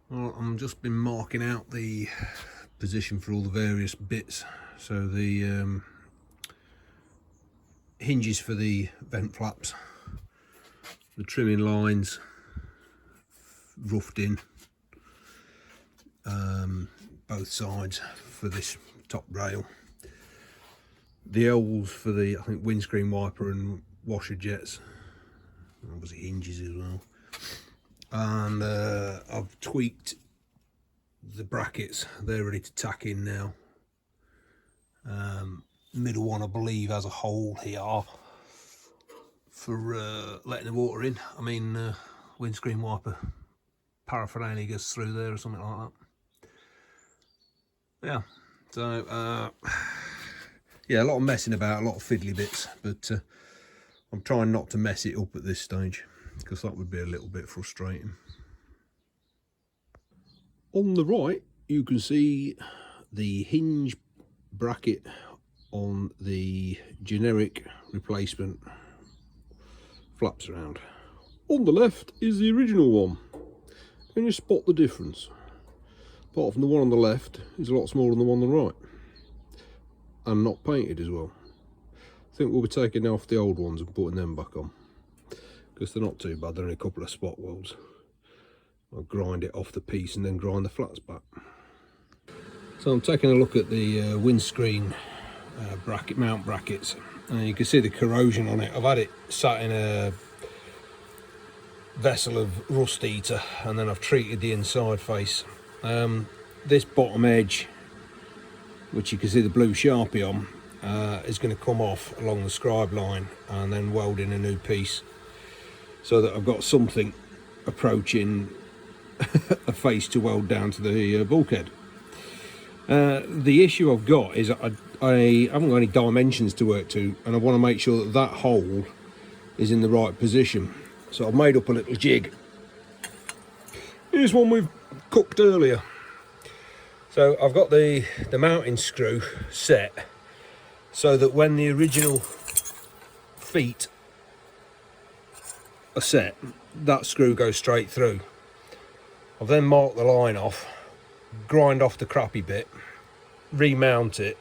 Well, I'm just been marking out the position for all the various bits. So the hinges for the vent flaps, the trimming lines roughed in, both sides for this top rail, the L's for the, I think, windscreen wiper and washer jets, obviously hinges as well, and I've tweaked the brackets. They're ready to tack in now. Middle one I believe has a hole here for letting the water in. I mean windscreen wiper paraphernalia goes through there or something like that. Yeah, so yeah, a lot of messing about, a lot of fiddly bits, but I'm trying not to mess it up at this stage because that would be a little bit frustrating. On the right you can see the hinge bracket on the generic replacement flap surround. On the left is the original one. Can you spot the difference? Apart from the one on the left is a lot smaller than the one on the right, and not painted as well. I think we'll be taking off the old ones and putting them back on because they're not too bad. They're in a couple of spot welds. I'll grind it off the piece and then grind the flats back. So I'm taking a look at the windscreen mount brackets, and you can see the corrosion on it. I've had it sat in a vessel of rust eater, and then I've treated the inside face. This bottom edge, which you can see the blue Sharpie on, is going to come off along the scribe line and then weld in a new piece, so that I've got something approaching a face to weld down to the bulkhead. The issue I've got is I haven't got any dimensions to work to, and I want to make sure that that hole is in the right position. So I've made up a little jig. Here's one we've cooked earlier. So I've got the mounting screw set so that when the original feet are set, that screw goes straight through. I've then marked the line off, grind off the crappy bit, remount it,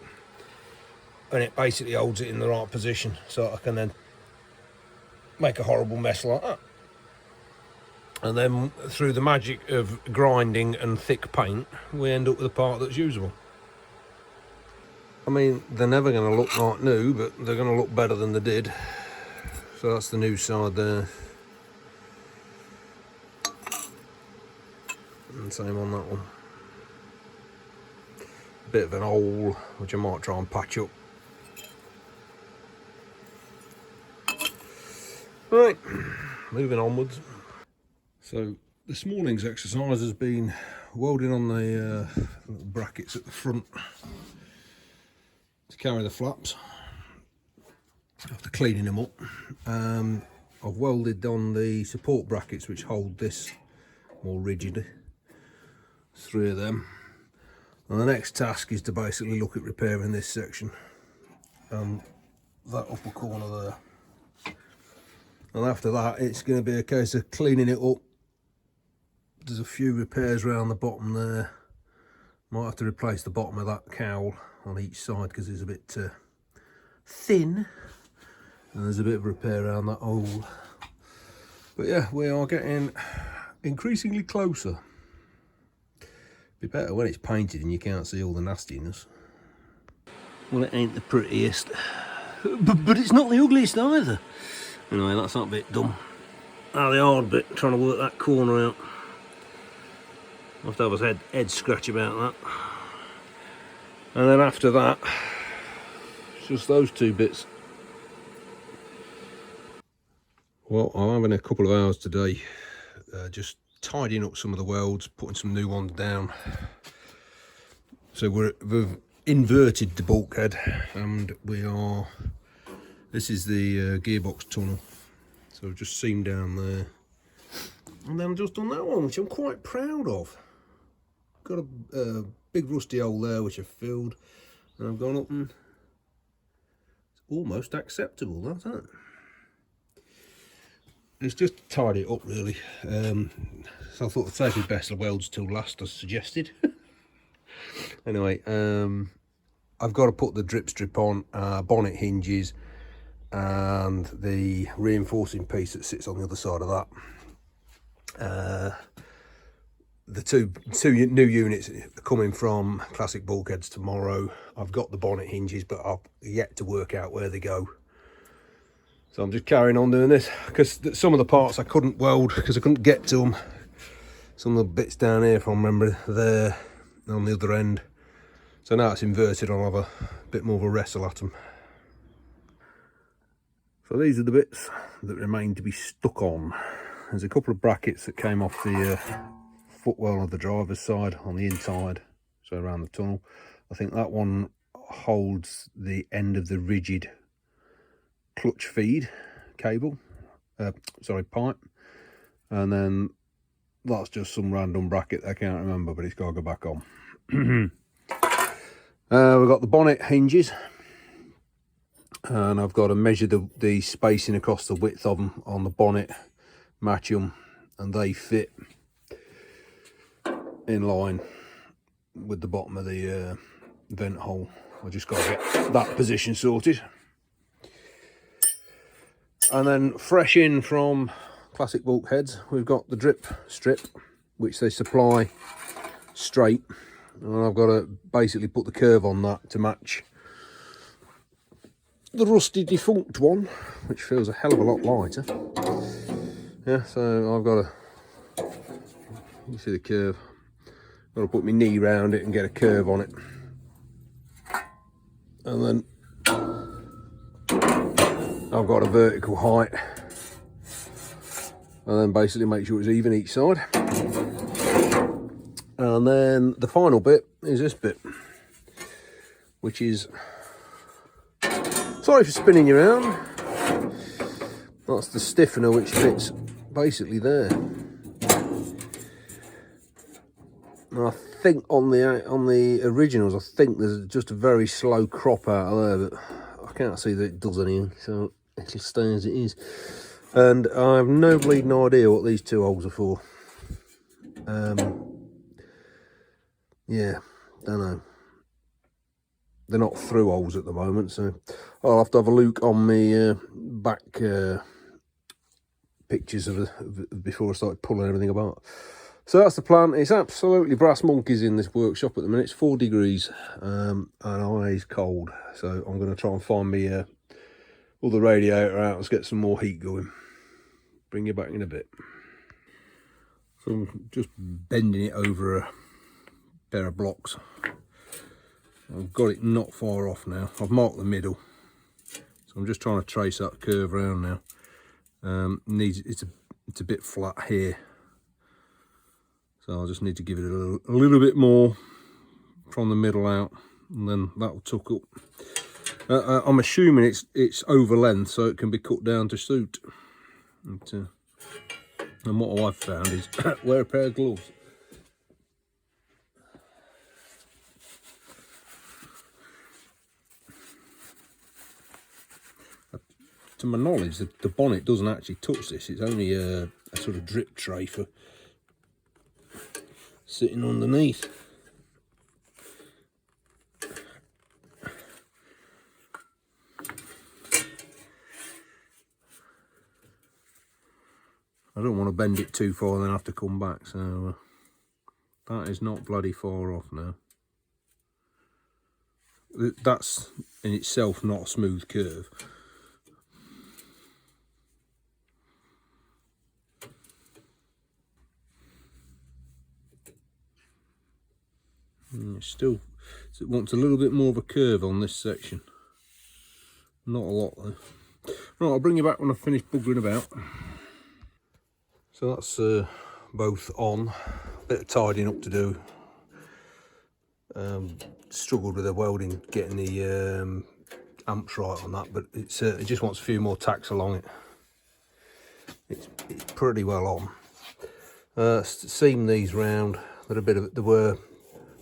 and it basically holds it in the right position, so I can then make a horrible mess like that. And then through the magic of grinding and thick paint, we end up with a part that's usable. I mean, they're never going to look like new, but they're going to look better than they did. So that's the new side there. And same on that one. Bit of an hole, which I might try and patch up. Right, moving onwards. So this morning's exercise has been welding on the brackets at the front to carry the flaps after cleaning them up. I've welded on the support brackets which hold this more rigidly. There's 3 of them. And the next task is to basically look at repairing this section and that upper corner there. And after that it's going to be a case of cleaning it up. There's a few repairs around the bottom there. Might have to replace the bottom of that cowl on each side because it's a bit thin. And there's a bit of repair around that hole. But yeah, we are getting increasingly closer. Be better when it's painted and you can't see all the nastiness. Well, it ain't the prettiest, but it's not the ugliest either. Anyway, that's that bit done. Now the hard bit, trying to work that corner out. I'll have to have a head scratch about that. And then after that, it's just those 2 bits. Well, I'm having a couple of hours today, just tidying up some of the welds, putting some new ones down. So we've inverted the bulkhead, and this is the gearbox tunnel. So I've just seamed down there, and then I've just done that one, which I'm quite proud of. Got a big rusty hole there which I've filled, and I've gone up and it's almost acceptable, that's it. it's just to tidy it up really. So I thought the safety best of welds till last as suggested. Anyway, I've got to put the drip strip on, bonnet hinges, and the reinforcing piece that sits on the other side of that. The two new units are coming from Classic Bulkheads tomorrow. I've got the bonnet hinges, but I've yet to work out where they go. So I'm just carrying on doing this, because some of the parts I couldn't weld because I couldn't get to them. Some of the bits down here, if I remember, there on the other end. So now it's inverted, I'll have a bit more of a wrestle at them. So these are the bits that remain to be stuck on. There's a couple of brackets that came off the footwell of the driver's side on the inside, so around the tunnel. I think that one holds the end of the rigid clutch feed cable, pipe, and then that's just some random bracket I can't remember, but it's got to go back on. We've got the bonnet hinges, and I've got to measure the spacing across the width of them on the bonnet, match them, and they fit in line with the bottom of the vent hole. I just got to get that position sorted. And then fresh in from Classic Bulkheads, we've got the drip strip, which they supply straight, and I've got to basically put the curve on that to match the rusty defunct one, which feels a hell of a lot lighter. Yeah, so I've got to, you see the curve, got to put my knee round it and get a curve on it, and then I've got a vertical height, and then basically make sure it's even each side. And then the final bit is this bit, which is, sorry for spinning you around, that's the stiffener which fits basically there. And I think on the originals, I think there's just a very slow crop out of there, but I can't see that it does anything, so it'll stay as it is. And I have no bleeding idea what these two holes are for. Yeah, don't know. They're not through holes at the moment, so I'll have to have a look on my back pictures of before I start pulling everything apart. So that's the plan. It's absolutely brass monkeys in this workshop at the minute. It's 4 degrees and it's cold, so I'm going to try and find me other radiator out and get some more heat going. Bring you back in a bit. So I'm just bending it over a pair of blocks. I've got it not far off now. I've marked the middle, so I'm just trying to trace that curve around now. It's a bit flat here, so I just need to give it a little bit more from the middle out, and then that'll tuck up. I'm assuming it's over length, so it can be cut down to suit. And what I've found is wear a pair of gloves. To my knowledge, the bonnet doesn't actually touch this. It's only a sort of drip tray for sitting underneath. I don't want to bend it too far and then have to come back, so that is not bloody far off now. That's in itself not a smooth curve. And still, it wants a little bit more of a curve on this section. Not a lot though. Right, I'll bring you back when I've finished buggering about. So that's both on. A bit of tidying up to do. Struggled with the welding, getting the amps right on that, but it just wants a few more tacks along it. It's pretty well on. Seam these round. They were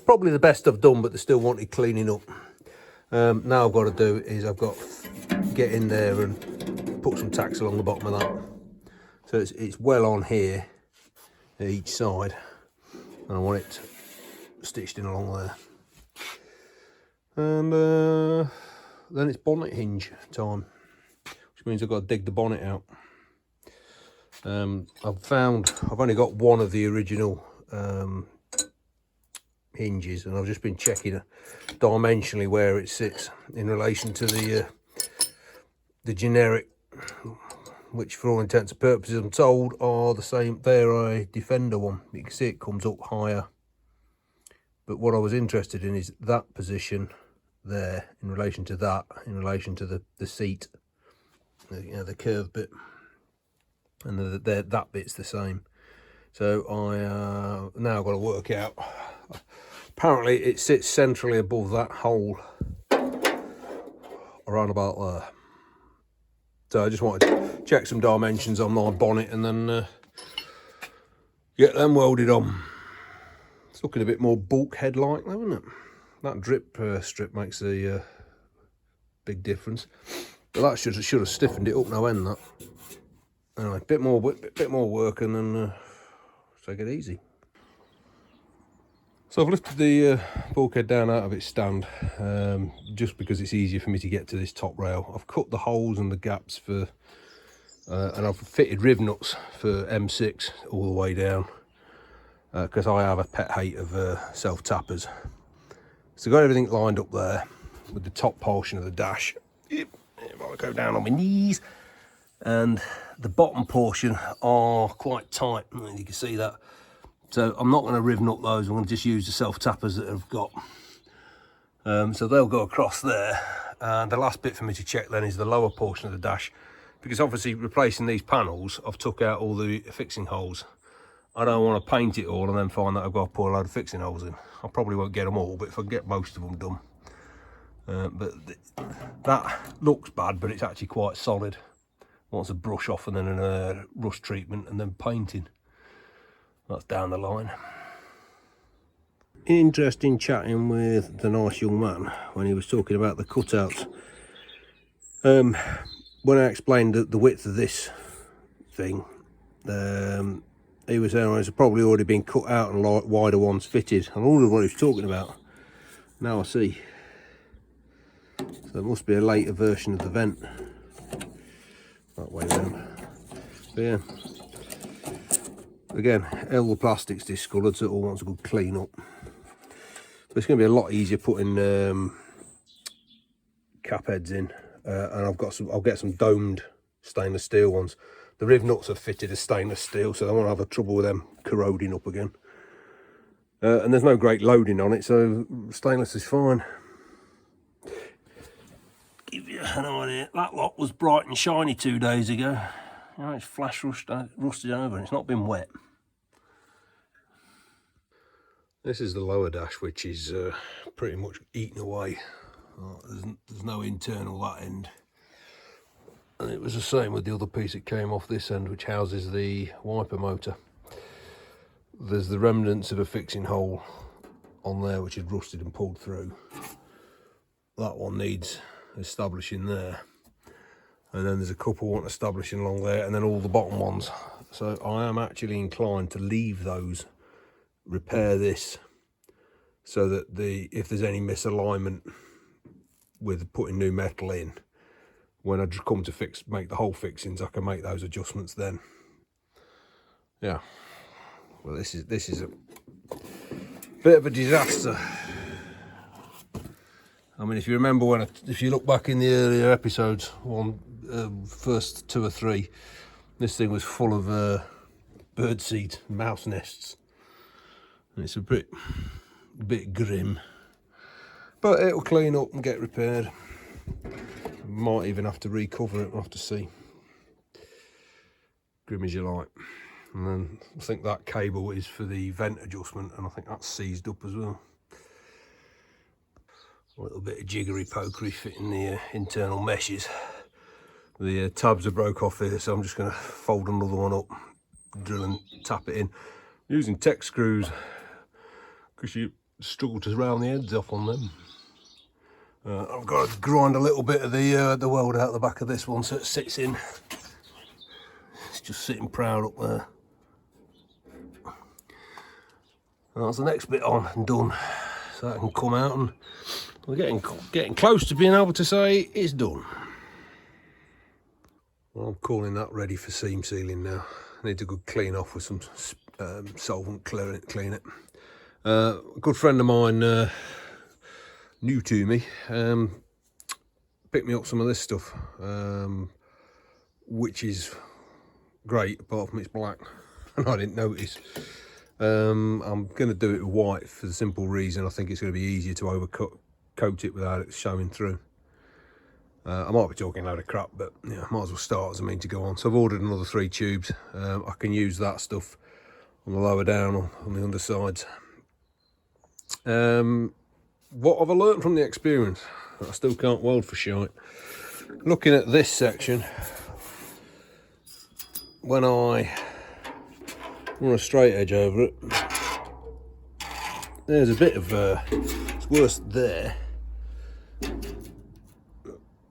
probably the best I've done, but they still wanted cleaning up. Now I've got to do is I've got to get in there and put some tacks along the bottom of that, So it's well on here at each side, and I want it stitched in along there. And then it's bonnet hinge time, which means I've got to dig the bonnet out. I've only got one of the original hinges, and I've just been checking dimensionally where it sits in relation to the generic, which for all intents and purposes I'm told are the same. They're a Defender one. You can see it comes up higher, but what I was interested in is that position there in relation to that, in relation to the seat, the curved bit, and that bit's the same. So I now got to work out. Apparently it sits centrally above that hole, around about there. So I just wanted to check some dimensions on my bonnet and then get them welded on. It's looking a bit more bulkhead like though, isn't it? That drip strip makes a big difference. But that should have stiffened it up no end, that. Anyway, bit more work and then take it easy. So I've lifted the bulkhead down out of its stand, just because it's easier for me to get to this top rail. I've cut the holes and the gaps for, and I've fitted Rivnuts for M6 all the way down, because I have a pet hate of self-tappers. So got everything lined up there with the top portion of the dash. If I go down on my knees, and the bottom portion are quite tight, you can see that. So I'm not going to Rivnut those, I'm going to just use the self-tappers that I've got. So they'll go across there. And the last bit for me to check then is the lower portion of the dash, because obviously replacing these panels, I've took out all the fixing holes. I don't want to paint it all and then find that I've got to put a load of fixing holes in. I probably won't get them all, but if I can get most of them done. That looks bad, but it's actually quite solid. Wants a brush off and then a rust treatment and then painting. That's down the line. Interesting chatting with the nice young man when he was talking about the cutouts. When I explained the width of this thing, he was saying it's probably already been cut out and wider ones fitted. I wondered what he was talking about. Now I see. So it must be a later version of the vent. That way round. But yeah. Again, all the plastic's discoloured, so it all wants a good clean up. But it's going to be a lot easier putting cap heads in, and I'll get some domed stainless steel ones. The Rivnuts are fitted as stainless steel, so I won't have a trouble with them corroding up again. And there's no great loading on it, so stainless is fine. Give you an idea, that lot was bright and shiny 2 days ago. Now it's flash rusted over and it's not been wet. This is the lower dash, which is pretty much eaten away. There's no internal that end. And it was the same with the other piece that came off this end, which houses the wiper motor. There's the remnants of a fixing hole on there, which is rusted and pulled through. That one needs establishing there. And then there's a couple want establishing along there, and then all the bottom ones. So I am actually inclined to leave those, repair this, so that if there's any misalignment with putting new metal in, when I come to make the whole fixings, I can make those adjustments then. Yeah. Well, this is a bit of a disaster. I mean, if you remember if you look back in the earlier episodes, first 2 or 3, this thing was full of birdseed mouse nests. And it's a bit grim, but it'll clean up and get repaired. Might even have to recover it. We'll have to see. Grim as you like. And then I think that cable is for the vent adjustment, and I think that's seized up as well. A little bit of jiggery pokery fitting the internal meshes. The tabs are broke off here, so I'm just going to fold another one up, drill and tap it in. Using tech screws, because you struggle to round the heads off on them. I've got to grind a little bit of the weld out the back of this one so it sits in. It's just sitting proud up there. And that's the next bit on and done. So that can come out, and we're getting close to being able to say it's done. Well, I'm calling that ready for seam sealing now. Needs a good clean off with some solvent, clean it. A good friend of mine, new to me, picked me up some of this stuff, which is great apart from it's black and I didn't notice. I'm going to do it with white for the simple reason I think it's going to be easier to coat it without it showing through. I might be talking a load of crap, but yeah, might as well start as I mean to go on. So I've ordered another 3 tubes. I can use that stuff on the lower down or on the undersides. What have I learned from the experience? I still can't weld for shite. Looking at this section, when I run a straight edge over it, there's a bit of it's worse there.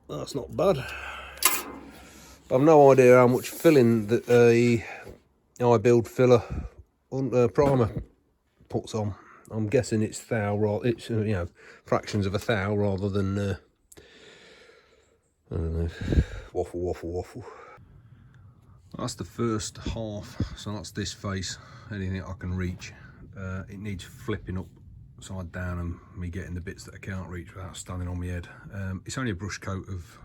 That's not bad. I've no idea how much filling that I build filler primer puts on. I'm guessing it's thou, it's you know, fractions of a thou rather than I don't know, waffle. That's the first half, so that's this face, anything I can reach. It needs flipping upside down and me getting the bits that I can't reach without standing on my head. It's only a brush coat of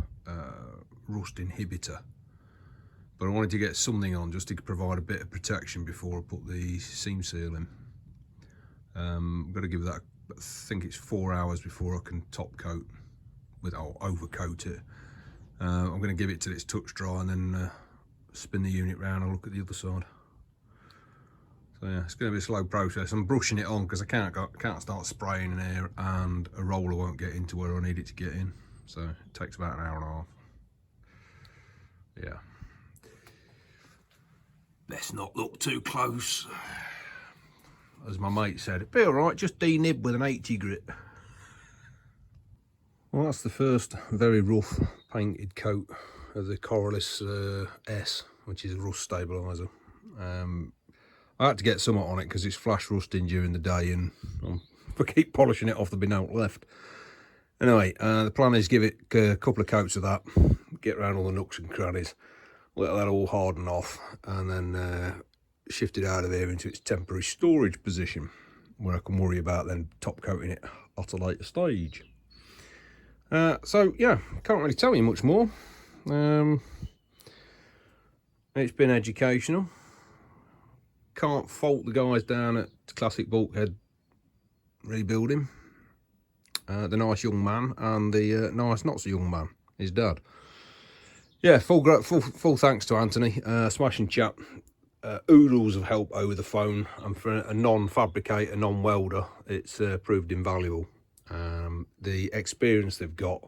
rust inhibitor, but I wanted to get something on just to provide a bit of protection before I put the seam seal in. I've got to give that, I think it's 4 hours before I can top coat or overcoat it. I'm going to give it till it's touch dry and then spin the unit round and look at the other side. So yeah, it's going to be a slow process. I'm brushing it on because I can't start spraying in air and a roller won't get into where I need it to get in. So it takes about an hour and a half. Yeah. Let's not look too close. As my mate said, it'd be alright, just denib with an 80 grit. Well, that's the first very rough painted coat of the Corylus S, which is a rust stabiliser. I had to get some on it because it's flash rusting during the day and if I keep polishing it off there'll be no left. Anyway, the plan is give it a couple of coats of that, get around all the nooks and crannies, let that all harden off, and then shift it out of here into its temporary storage position where I can worry about then top coating it at a later stage. So yeah, can't really tell you much more. It's been educational. Can't fault the guys down at Classic Bulkhead rebuilding. The nice young man and the nice not so young man, his dad. Yeah, full thanks to Anthony, smashing chap. Oodles of help over the phone, and for a non-fabricator, non-welder, it's proved invaluable. The experience they've got,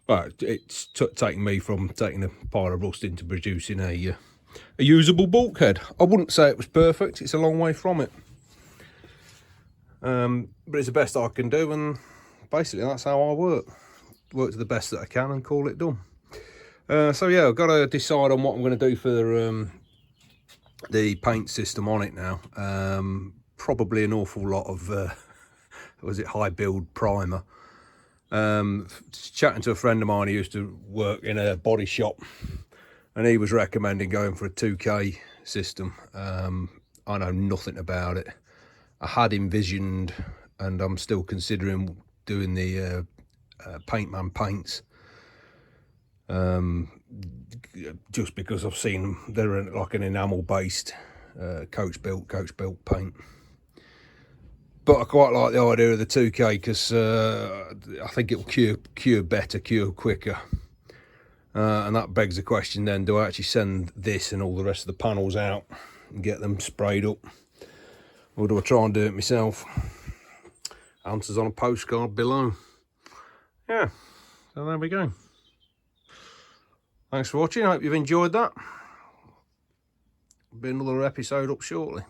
well, it's taken me from taking a pile of rust into producing a usable bulkhead. I wouldn't say it was perfect, it's a long way from it, but it's the best I can do, and basically that's how I work to the best that I can and call it done. So yeah, I've got to decide on what I'm going to do for the paint system on it now. Probably an awful lot of was it high build primer. Chatting to a friend of mine who used to work in a body shop, and he was recommending going for a 2K system. I know nothing about it. I had envisioned, and I'm still considering doing the Paintman paints, just because I've seen them. They're like an enamel based coach built paint. But I quite like the idea of the 2K because I think it'll cure better, cure quicker. And that begs the question then, do I actually send this and all the rest of the panels out and get them sprayed up? Or do I try and do it myself? Answers on a postcard below. Yeah, so there we go. Thanks for watching, I hope you've enjoyed that. Be another episode up shortly.